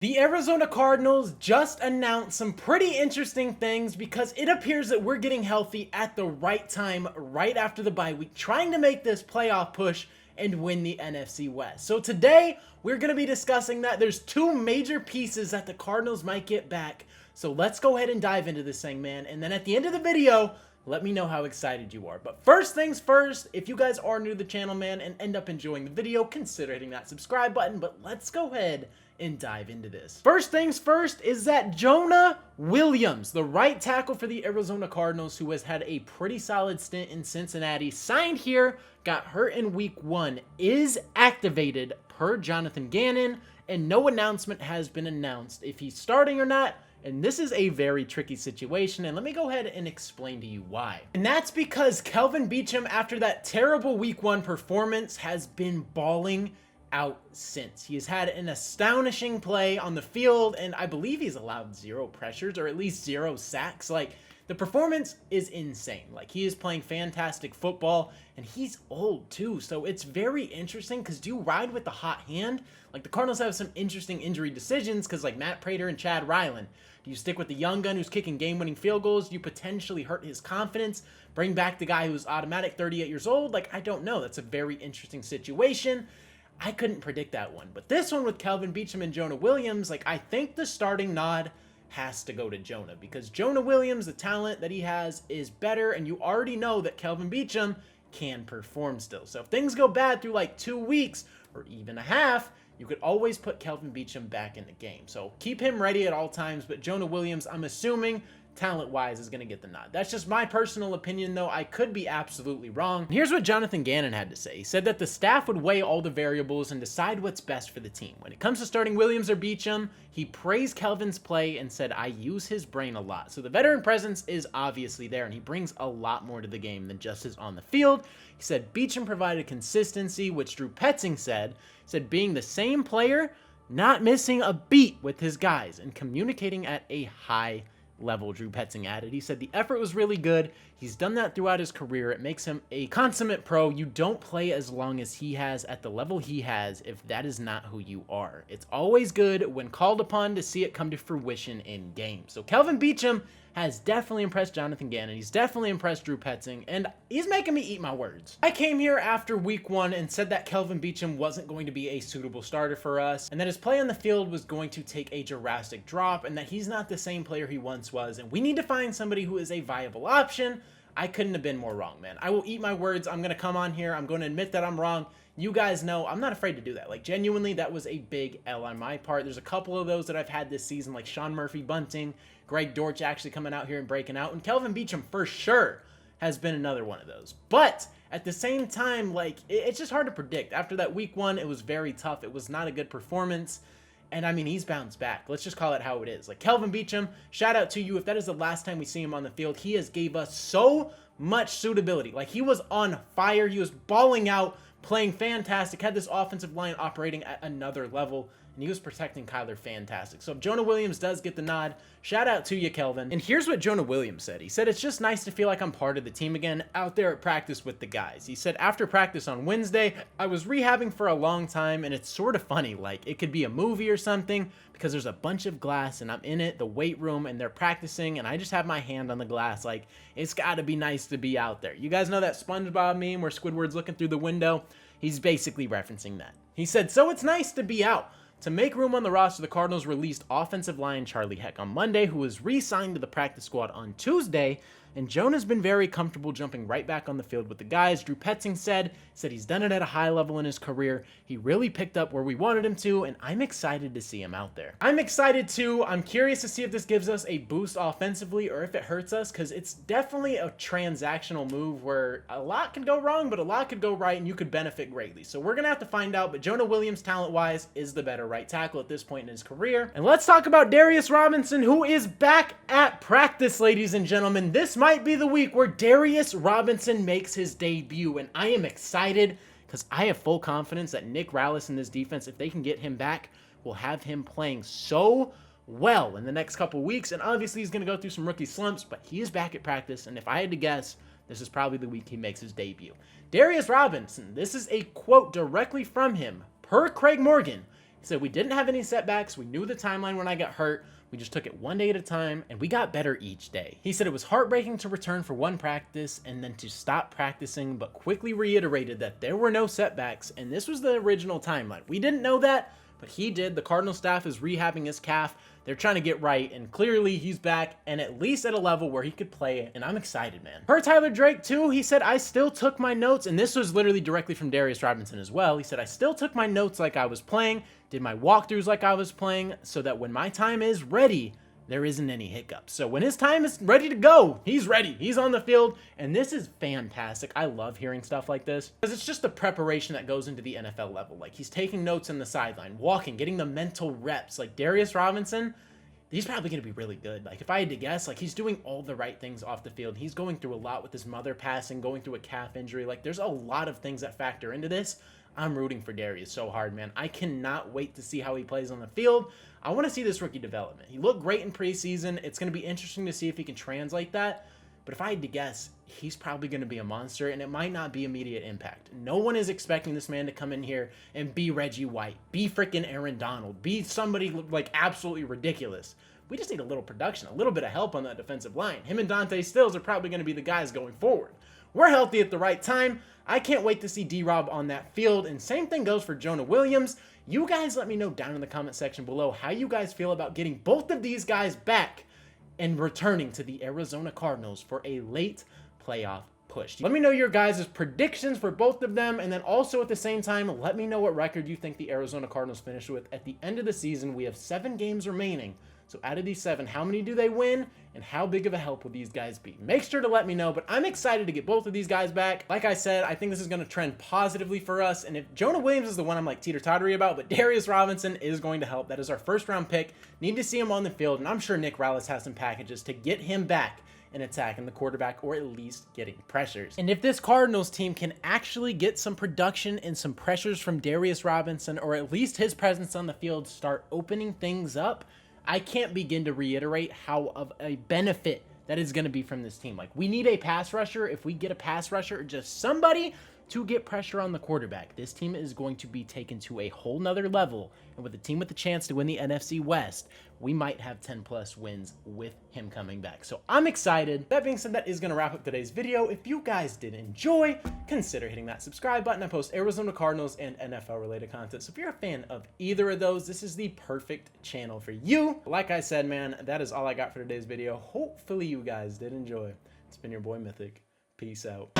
The Arizona Cardinals just announced some pretty interesting things because it appears that we're getting healthy at the right time, right after the bye week, trying to make this playoff push and win the NFC West. So today, we're going to be discussing that. There's two major pieces that the Cardinals might get back. So let's go ahead and dive into this thing, man. And then at the end of the video, let me know how excited you are. But first things first, if you guys are new to the channel, man, and end up enjoying the video, consider hitting that subscribe button. But let's go ahead and dive into this. First things first is that Jonah Williams, the right tackle for the Arizona Cardinals, who has had a pretty solid stint in Cincinnati, signed here, got hurt in week 1, is activated per Jonathan Gannon, and no announcement has been announced if he's starting or not. And this is a very tricky situation, and let me go ahead and explain to you why. And that's because Kelvin Beachum, after that terrible week 1 performance, has been balling out since. He has had an astonishing play on the field, and I believe he's allowed 0 pressures, or at least 0 sacks. Like, the performance is insane. Like, he is playing fantastic football, and he's old too, so it's very interesting, because do you ride with the hot hand? Like, the Cardinals have some interesting injury decisions, because like Matt Prater and Chad Ryland. Do you stick with the young gun who's kicking game-winning field goals? Do you potentially hurt his confidence? Bring back the guy who's automatic 38 years old? Like, I don't know. That's a very interesting situation. I couldn't predict that one. But this one with Kelvin Beachum and Jonah Williams, like, I think the starting nod has to go to Jonah, because Jonah Williams, the talent that he has is better, and you already know that Kelvin Beachum can perform still. So if things go bad through like 2 weeks or even a half, you could always put Kelvin Beachum back in the game. So keep him ready at all times, but Jonah Williams, I'm assuming, talent-wise, is going to get the nod. That's just my personal opinion, though. I could be absolutely wrong. Here's what Jonathan Gannon had to say. He said that the staff would weigh all the variables and decide what's best for the team. When it comes to starting Williams or Beachum, he praised Kelvin's play and said, "I use his brain a lot." So the veteran presence is obviously there, and he brings a lot more to the game than just his on the field. He said Beachum provided consistency, which Drew Petzing said being the same player, not missing a beat with his guys, and communicating at a high level, Drew Petzing added. He said the effort was really good. He's done that throughout his career. It makes him a consummate pro. You don't play as long as he has at the level he has if that is not who you are. It's always good when called upon to see it come to fruition in game. So Kelvin Beachum has definitely impressed Jonathan Gannon. He's definitely impressed Drew Petzing, and he's making me eat my words. I came here after week 1 and said that Kelvin Beachum wasn't going to be a suitable starter for us, and that his play on the field was going to take a drastic drop, and that he's not the same player he once was, and we need to find somebody who is a viable option. I couldn't have been more wrong, man. I will eat my words. I'm going to come on here. I'm going to admit that I'm wrong. You guys know I'm not afraid to do that. Like, genuinely, that was a big L on my part. There's a couple of those that I've had this season, like Sean Murphy bunting, Greg Dortch actually coming out here and breaking out, and Kelvin Beachum for sure has been another one of those. But at the same time, like, it's just hard to predict. After that week 1, it was very tough. It was not a good performance. And I mean, he's bounced back. Let's just call it how it is. Like, Kelvin Beachum, shout out to you. If that is the last time we see him on the field, he has gave us so much suitability. Like, he was on fire. He was balling out, playing fantastic, had this offensive line operating at another level, and he was protecting Kyler fantastic. So if Jonah Williams does get the nod, shout out to you, Kelvin. And here's what Jonah Williams said. He said, "It's just nice to feel like I'm part of the team again, out there at practice with the guys." He said, "After practice on Wednesday, I was rehabbing for a long time, and it's sort of funny. Like, it could be a movie or something, because there's a bunch of glass, and I'm in it, the weight room, and they're practicing, and I just have my hand on the glass. Like, it's got to be nice to be out there." You guys know that SpongeBob meme where Squidward's looking through the window? He's basically referencing that. He said, "So it's nice to be out." To make room on the roster, the Cardinals released offensive line Charlie Heck on Monday, who was re-signed to the practice squad on Tuesday, and Jonah's been very comfortable jumping right back on the field with the guys. Drew Petzing said he's done it at a high level in his career. He really picked up where we wanted him to, and I'm excited to see him out there. I'm excited too. I'm curious to see if this gives us a boost offensively or if it hurts us, because it's definitely a transactional move where a lot could go wrong, but a lot could go right, and you could benefit greatly. So we're going to have to find out, but Jonah Williams, talent-wise, is the better right tackle at this point in his career. And let's talk about Darius Robinson, who is back at practice, ladies and gentlemen. This might be the week where Darius Robinson makes his debut, and I am excited because I have full confidence that Nick Rallis and this defense, if they can get him back, will have him playing so well in the next couple weeks. And obviously he's going to go through some rookie slumps, but he is back at practice, and if I had to guess, this is probably the week he makes his debut. Darius Robinson, this is a quote directly from him, per Craig Morgan, He said, we didn't have any setbacks. We knew the timeline when I got hurt. We just took it one day at a time, and we got better each day. He said it was heartbreaking to return for one practice and then to stop practicing, but quickly reiterated that there were no setbacks, and this was the original timeline. We didn't know that, but he did. The Cardinals staff is rehabbing his calf. They're trying to get right, and clearly he's back and at least at a level where he could play, and I'm excited, man. Per Tyler Drake, too, he said, I still took my notes, and this was literally directly from Darius Robinson as well. He said, I still took my notes like I was playing, did my walkthroughs like I was playing, so that when my time is ready, there isn't any hiccups. So when his time is ready to go, he's ready. He's on the field, and this is fantastic. I love hearing stuff like this because it's just the preparation that goes into the NFL level. Like, he's taking notes on the sideline, walking, getting the mental reps. Like, Darius Robinson, he's probably going to be really good. Like, if I had to guess, like, he's doing all the right things off the field. He's going through a lot with his mother passing, going through a calf injury. Like, there's a lot of things that factor into this. I'm rooting for Darius so hard, man. I cannot wait to see how he plays on the field. I want to see this rookie development. He looked great in preseason. It's going to be interesting to see if he can translate that. But if I had to guess, he's probably going to be a monster, and it might not be immediate impact. No one is expecting this man to come in here and be Reggie White, be freaking Aaron Donald, be somebody like absolutely ridiculous. We just need a little production, a little bit of help on that defensive line. Him and Dante Stills are probably going to be the guys going forward. We're healthy at the right time. I can't wait to see D-Rob on that field, and same thing goes for Jonah Williams. You guys let me know down in the comment section below how you guys feel about getting both of these guys back and returning to the Arizona Cardinals for a late playoff push. Let me know your guys' predictions for both of them, and then also at the same time, let me know what record you think the Arizona Cardinals finish with at the end of the season. We have 7 games remaining. So out of these 7, how many do they win, and how big of a help will these guys be? Make sure to let me know, but I'm excited to get both of these guys back. Like I said, I think this is going to trend positively for us, and if Jonah Williams is the one I'm like teeter-tottery about, but Darius Robinson is going to help. That is our first-round pick. Need to see him on the field, and I'm sure Nick Rallis has some packages to get him back and attacking the quarterback, or at least getting pressures. And if this Cardinals team can actually get some production and some pressures from Darius Robinson, or at least his presence on the field start opening things up, I can't begin to reiterate how of a benefit that is going to be from this team. Like, we need a pass rusher. If we get a pass rusher or just somebody to get pressure on the quarterback, this team is going to be taken to a whole nother level. And with a team with the chance to win the NFC West, we might have 10+ wins with him coming back. So I'm excited. That being said, that is going to wrap up today's video. If you guys did enjoy, consider hitting that subscribe button. I post Arizona Cardinals and NFL related content. So if you're a fan of either of those, this is the perfect channel for you. Like I said, man, that is all I got for today's video. Hopefully you guys did enjoy. It's been your boy Mythic. Peace out.